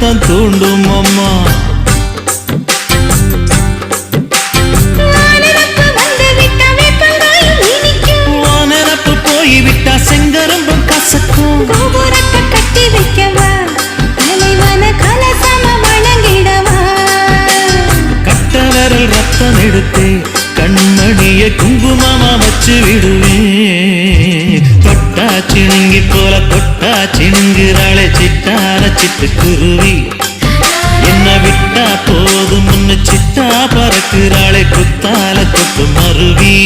ரத்தம் தூண்டும் அம்மா. வானரப்பு போய்விட்டா செங்கரும்பும் கசக்கும். கட்டி வைக்கவா தலைவன கலசம வணங்கிடவா. கட்ட விரல் ரத்தம் எடுத்தே கண்மணிய குங்குமமா வச்சு விடுவேன். தொட்டா சிணுங்கி போல தொட்டா சிணுங்குறாளே சிட்டார சிட்டுக்குருவி. என்ன விட்டா போதும் முன்னு சிட்டா பறக்குறாளே குத்தால தொட்டு மருவி.